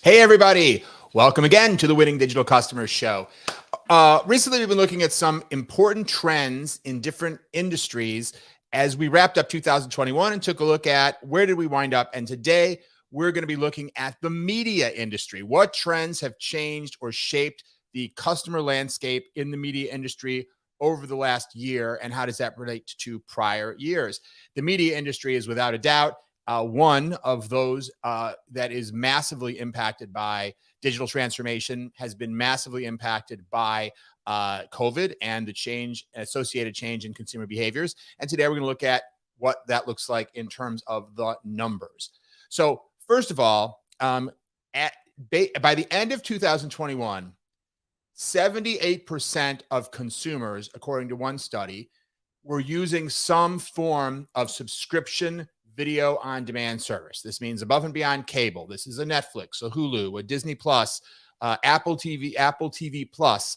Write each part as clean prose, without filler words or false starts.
Hey, everybody. Welcome again to the Winning Digital Customers Show. Recently, we've been looking at some important trends in different industries as we wrapped up 2021 and took a look at where did we wind up. And today, we're going to be looking at the media industry. What trends have changed or shaped the customer landscape in the media industry over the last year, and how does that relate to prior years? The media industry is without a doubt one of those that is massively impacted by digital transformation, has been massively impacted by COVID and the associated change in consumer behaviors. And today we're going to look at what that looks like in terms of the numbers. So first of all, by the end of 2021, 78% of consumers, according to one study, were using some form of subscription video on demand service. This means above and beyond cable. This is a Netflix, a Hulu, a Disney Plus, Apple TV Plus,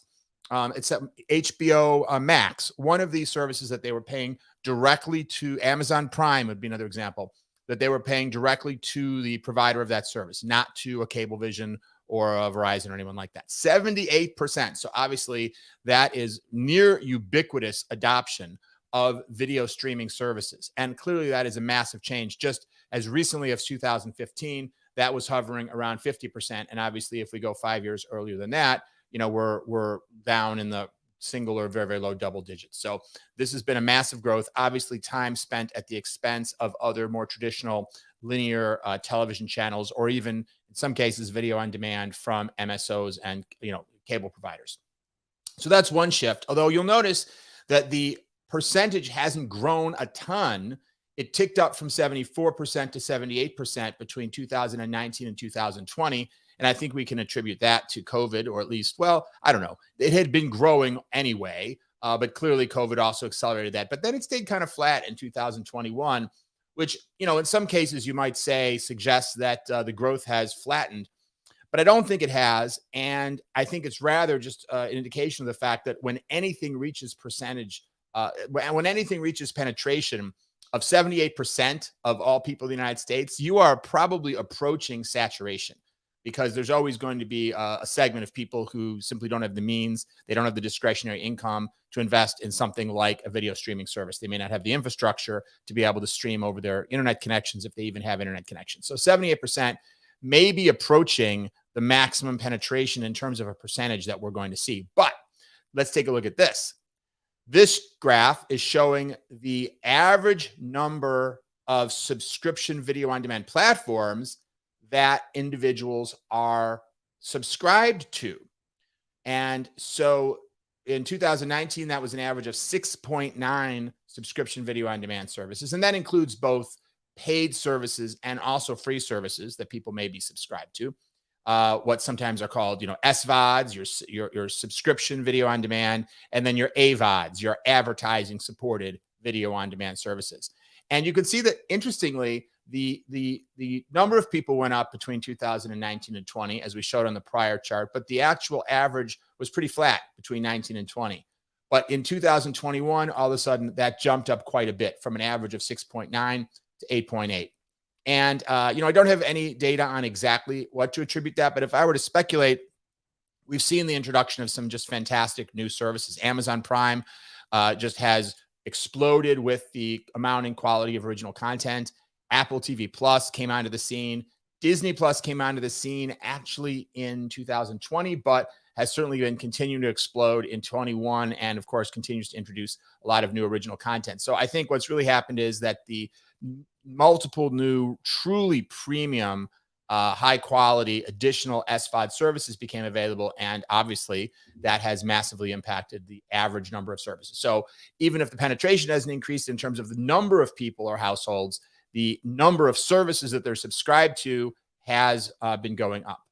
it's HBO Max. One of these services that they were paying directly to Amazon Prime would be another example, that they were paying directly to the provider of that service, not to a Cablevision or a Verizon or anyone like that. 78%. So obviously that is near ubiquitous adoption of video streaming services. And clearly that is a massive change. Just as recently as 2015, that was hovering around 50%. And obviously if we go 5 years earlier than that, we're down in the single or very, very low double digits. So this has been a massive growth. Obviously time spent at the expense of other more traditional linear television channels, or even in some cases video on demand from MSOs and cable providers. So that's one shift. Although you'll notice that the percentage hasn't grown a ton. It ticked up from 74% to 78% between 2019 and 2020. And I think we can attribute that to COVID, or at least, well, I don't know. It had been growing anyway, but clearly COVID also accelerated that. But then it stayed kind of flat in 2021, which, in some cases you might say suggests that the growth has flattened. But I don't think it has. And I think it's rather just an indication of the fact that when anything reaches when anything reaches penetration of 78% of all people in the United States, you are probably approaching saturation, because there's always going to be a segment of people who simply don't have the means. They don't have the discretionary income to invest in something like a video streaming service. They may not have the infrastructure to be able to stream over their internet connections, if they even have internet connections. So 78% may be approaching the maximum penetration in terms of a percentage that we're going to see. But let's take a look at this. This graph is showing the average number of subscription video on demand platforms that individuals are subscribed to. And so in 2019, that was an average of 6.9 subscription video on demand services. And that includes both paid services and also free services that people may be subscribed to. What sometimes are called, SVODs, your subscription video on demand, and then your AVODs, your advertising supported video on demand services. And you can see that, interestingly, the number of people went up between 2019 and 20, as we showed on the prior chart, but the actual average was pretty flat between 19 and 20. But in 2021, all of a sudden, that jumped up quite a bit, from an average of 6.9 to 8.8. And, I don't have any data on exactly what to attribute that, but if I were to speculate, we've seen the introduction of some just fantastic new services. Amazon Prime just has exploded with the amount and quality of original content. Apple TV Plus came onto the scene. Disney Plus came onto the scene actually in 2020, but has certainly been continuing to explode in 21, and of course continues to introduce a lot of new original content. So I think what's really happened is that the multiple new, truly premium, high quality additional SVOD services became available. And obviously that has massively impacted the average number of services. So even if the penetration hasn't increased in terms of the number of people or households, the number of services that they're subscribed to has been going up.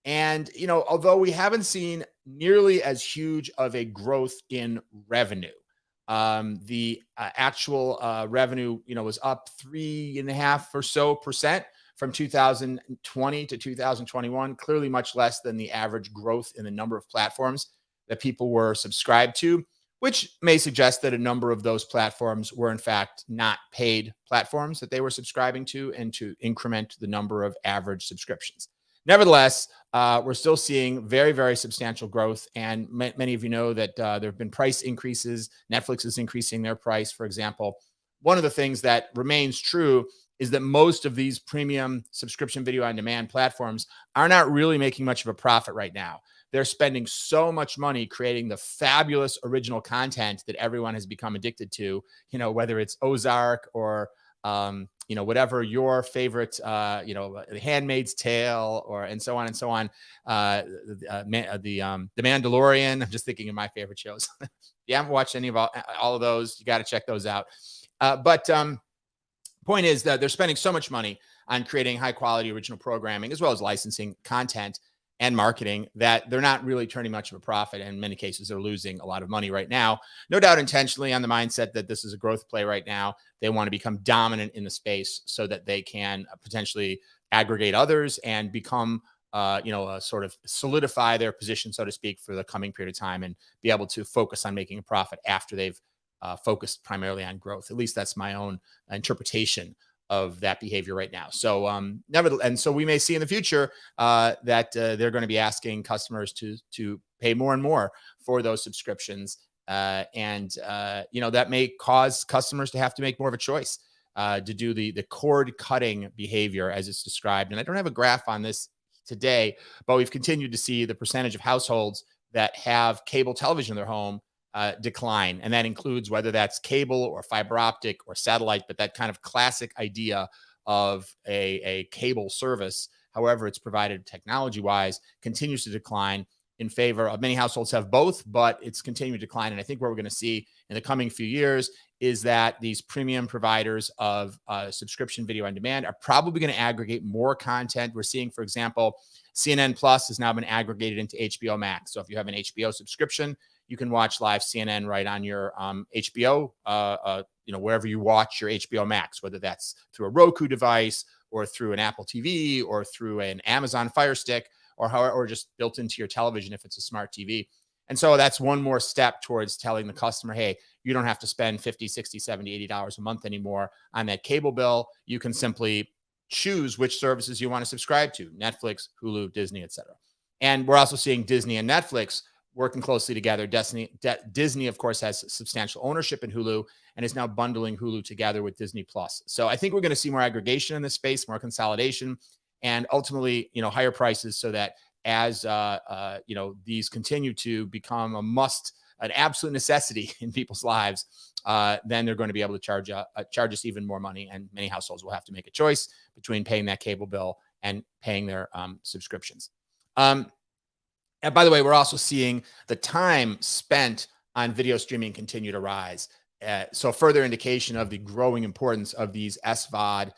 And, although we haven't seen nearly as huge of a growth in revenue, the actual revenue, was up 3.5% or so from 2020 to 2021, clearly much less than the average growth in the number of platforms that people were subscribed to, which may suggest that a number of those platforms were in fact not paid platforms that they were subscribing to, and to increment the number of average subscriptions. Nevertheless, we're still seeing very, very substantial growth. And many of you know that there have been price increases. Netflix is increasing their price, for example. One of the things that remains true is that most of these premium subscription video on demand platforms are not really making much of a profit right now. They're spending so much money creating the fabulous original content that everyone has become addicted to, whether it's Ozark or, whatever your favorite, The Handmaid's Tale, and so on and so on. The Mandalorian. I'm just thinking of my favorite shows. If you haven't watched any of all of those, you got to check those out. But point is that they're spending so much money on creating high quality original programming, as well as licensing content and marketing, that they're not really turning much of a profit. In many cases, they're losing a lot of money right now, no doubt intentionally, on the mindset that this is a growth play right now. They want to become dominant in the space so that they can potentially aggregate others and become sort of solidify their position, so to speak, for the coming period of time, and be able to focus on making a profit after they've focused primarily on growth. At least that's my own interpretation of that behavior right now. So and so we may see in the future that they're going to be asking customers to pay more and more for those subscriptions. That may cause customers to have to make more of a choice to do the cord cutting behavior as it's described. And I don't have a graph on this today, but we've continued to see the percentage of households that have cable television in their home decline. And that includes whether that's cable or fiber optic or satellite, but that kind of classic idea of a cable service, however it's provided technology wise, continues to decline in favor of many households have both, but it's continuing to decline. And I think what we're going to see in the coming few years is that these premium providers of subscription video on demand are probably going to aggregate more content. We're seeing, for example, CNN Plus has now been aggregated into HBO Max. So if you have an HBO subscription, you can watch live CNN right on your HBO, wherever you watch your HBO Max, whether that's through a Roku device or through an Apple TV or through an Amazon Fire Stick, or just built into your television if it's a smart TV. And so that's one more step towards telling the customer, hey, you don't have to spend $50, $60, $70, $80 a month anymore on that cable bill. You can simply choose which services you want to subscribe to: Netflix, Hulu, Disney, etc. And we're also seeing Disney and Netflix working closely together. Disney, of course, has substantial ownership in Hulu and is now bundling Hulu together with Disney Plus. So I think we're going to see more aggregation in this space, more consolidation, and ultimately, higher prices, so that as these continue to become an absolute necessity in people's lives, then they're going to be able to charge us even more money, and many households will have to make a choice between paying that cable bill and paying their subscriptions. And by the way, we're also seeing the time spent on video streaming continue to rise. So further indication of the growing importance of these SVOD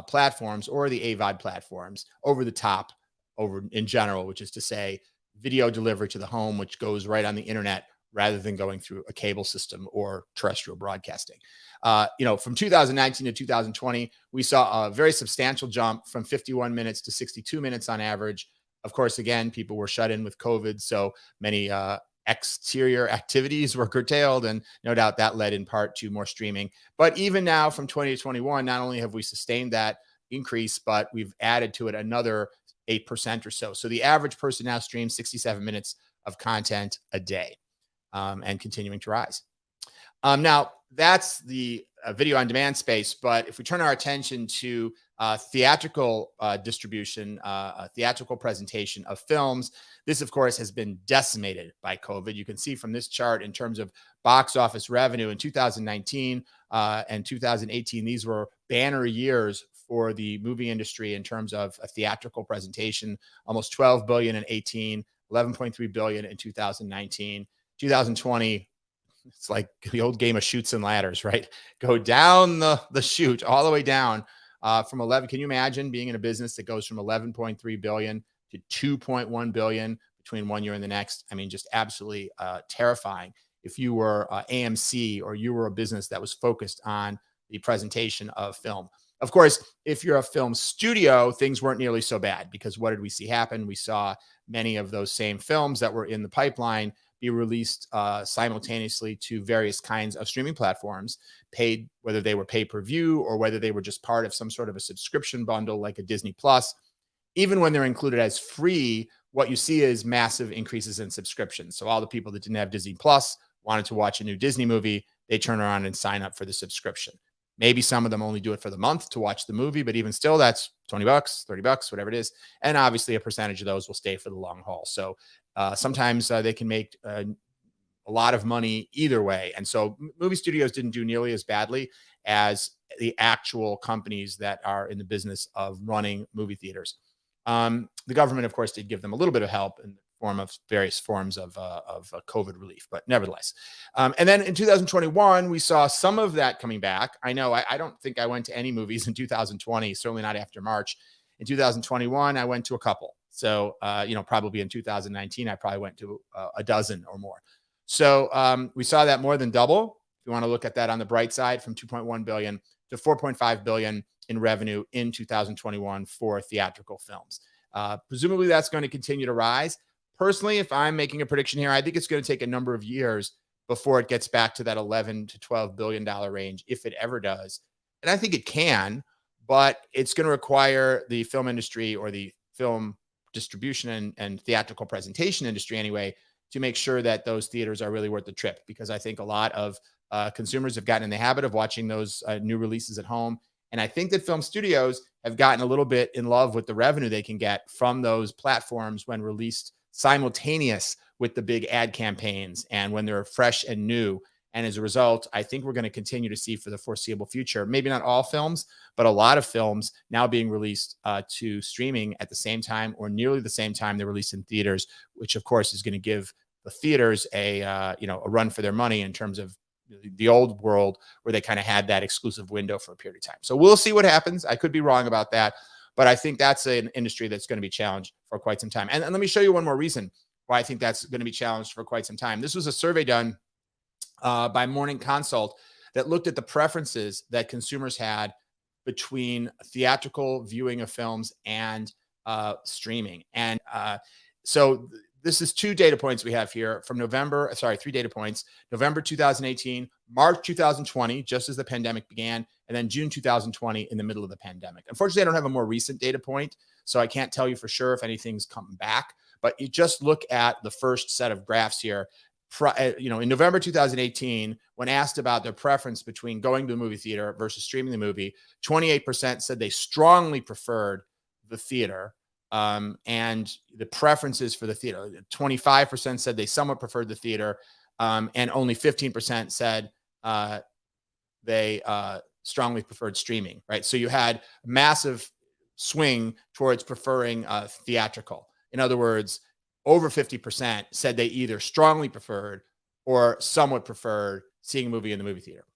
platforms, or the AVOD platforms, over the top, over in general, which is to say video delivery to the home, which goes right on the internet rather than going through a cable system or terrestrial broadcasting. From 2019 to 2020, we saw a very substantial jump from 51 minutes to 62 minutes on average. Of course, again, people were shut in with COVID, so many exterior activities were curtailed, and no doubt that led in part to more streaming. But even now, from 2021, not only have we sustained that increase, but we've added to it another 8% or so. So the average person now streams 67 minutes of content a day, and continuing to rise. Now, that's the video on demand space. But if we turn our attention to theatrical distribution, theatrical presentation of films, this, of course, has been decimated by COVID. You can see from this chart, in terms of box office revenue in 2019 and 2018, these were banner years for the movie industry in terms of a theatrical presentation. Almost $12 billion in 18, $11.3 billion in 2019. 2020, it's like the old game of chutes and ladders, right? Go down the chute all the way down from 11. Can you imagine being in a business that goes from 11.3 billion to 2.1 billion between one year and the next? I mean, just absolutely terrifying. If you were AMC, or you were a business that was focused on the presentation of film. Of course, if you're a film studio, things weren't nearly so bad, because what did we see happen? We saw many of those same films that were in the pipeline be released simultaneously to various kinds of streaming platforms, paid, whether they were pay-per-view or whether they were just part of some sort of a subscription bundle like a Disney Plus. Even when they're included as free, what you see is massive increases in subscriptions. So all the people that didn't have Disney Plus wanted to watch a new Disney movie, they turn around and sign up for the subscription. Maybe some of them only do it for the month to watch the movie, but even still, that's $20, $30, whatever it is. And obviously a percentage of those will stay for the long haul. So sometimes they can make a lot of money either way. And so movie studios didn't do nearly as badly as the actual companies that are in the business of running movie theaters. The government, of course, did give them a little bit of help in the form of various forms of COVID relief, but nevertheless. And then in 2021, we saw some of that coming back. I know I don't think I went to any movies in 2020, certainly not after March. In 2021, I went to a couple. So, probably in 2019, I probably went to a dozen or more. So we saw that more than double. If you want to look at that on the bright side, from 2.1 billion to 4.5 billion in revenue in 2021 for theatrical films. Presumably that's going to continue to rise. Personally, if I'm making a prediction here, I think it's going to take a number of years before it gets back to that 11 to 12 billion dollar range, if it ever does. And I think it can, but it's going to require the film industry, or the film distribution and theatrical presentation industry anyway, to make sure that those theaters are really worth the trip, because I think a lot of consumers have gotten in the habit of watching those new releases at home. And I think that film studios have gotten a little bit in love with the revenue they can get from those platforms when released simultaneous with the big ad campaigns and when they're fresh and new. And as a result, I think we're going to continue to see for the foreseeable future, maybe not all films, but a lot of films now being released to streaming at the same time, or nearly the same time they're released in theaters, which of course is going to give the theaters a run for their money in terms of the old world, where they kind of had that exclusive window for a period of time. So we'll see what happens. I could be wrong about that, but I think that's an industry that's going to be challenged for quite some time. And let me show you one more reason why I think that's going to be challenged for quite some time. This was a survey done by Morning Consult that looked at the preferences that consumers had between theatrical viewing of films and streaming. And so this is two data points we have here from three data points: November 2018, March 2020, just as the pandemic began, and then June 2020 in the middle of the pandemic. Unfortunately, I don't have a more recent data point, so I can't tell you for sure if anything's come back, but you just look at the first set of graphs here. In November 2018, when asked about their preference between going to the movie theater versus streaming the movie, 28% said they strongly preferred the theater. And the preferences for the theater, 25% said they somewhat preferred the theater, and only 15% said they strongly preferred streaming, right? So you had a massive swing towards preferring theatrical. In other words, over 50% said they either strongly preferred or somewhat preferred seeing a movie in the movie theater.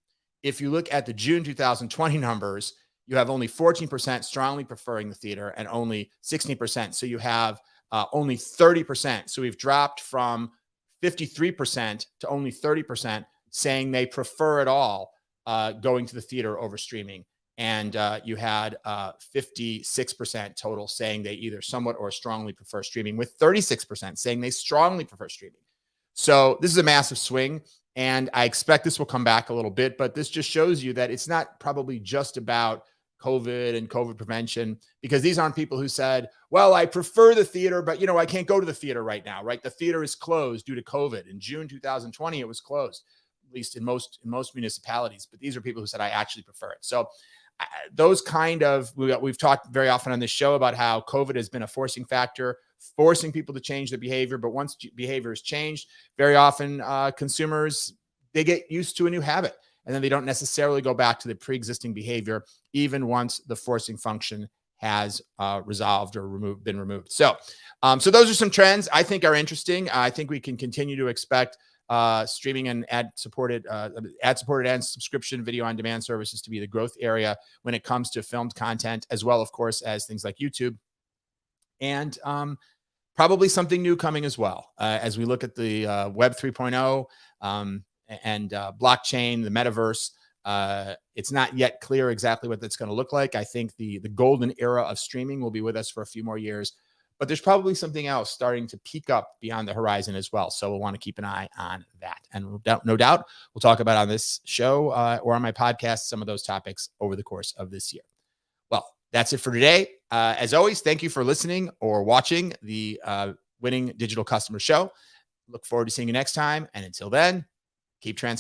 If you look at the June 2020 numbers, you have only 14% strongly preferring the theater and only 16%. So you have only 30%. So we've dropped from 53% to only 30% saying they prefer it all going to the theater over streaming. And you had 56% total saying they either somewhat or strongly prefer streaming, with 36% saying they strongly prefer streaming. So this is a massive swing, and I expect this will come back a little bit, but this just shows you that it's not probably just about COVID and COVID prevention, because these aren't people who said, well, I prefer the theater, but I can't go to the theater right now, right? The theater is closed due to COVID. In June 2020, it was closed, at least in most municipalities. But these are people who said, I actually prefer it. So those kind of, we've talked very often on this show about how COVID has been a forcing factor, forcing people to change their behavior. But once behavior is changed, very often consumers, they get used to a new habit, and then they don't necessarily go back to the pre-existing behavior, even once the forcing function has resolved or been removed. So those are some trends I think are interesting. I think we can continue to expect streaming and ad-supported and subscription video on demand services to be the growth area when it comes to filmed content, as well, of course, as things like YouTube. And probably something new coming as well as we look at the Web 3.0 and blockchain, the metaverse. It's not yet clear exactly what that's going to look like. I think the golden era of streaming will be with us for a few more years, but there's probably something else starting to peek up beyond the horizon as well. So we'll want to keep an eye on that. And no doubt, we'll talk about on this show or on my podcast some of those topics over the course of this year. Well, that's it for today. As always, thank you for listening or watching the Winning Digital Customer Show. Look forward to seeing you next time. And until then, keep transforming.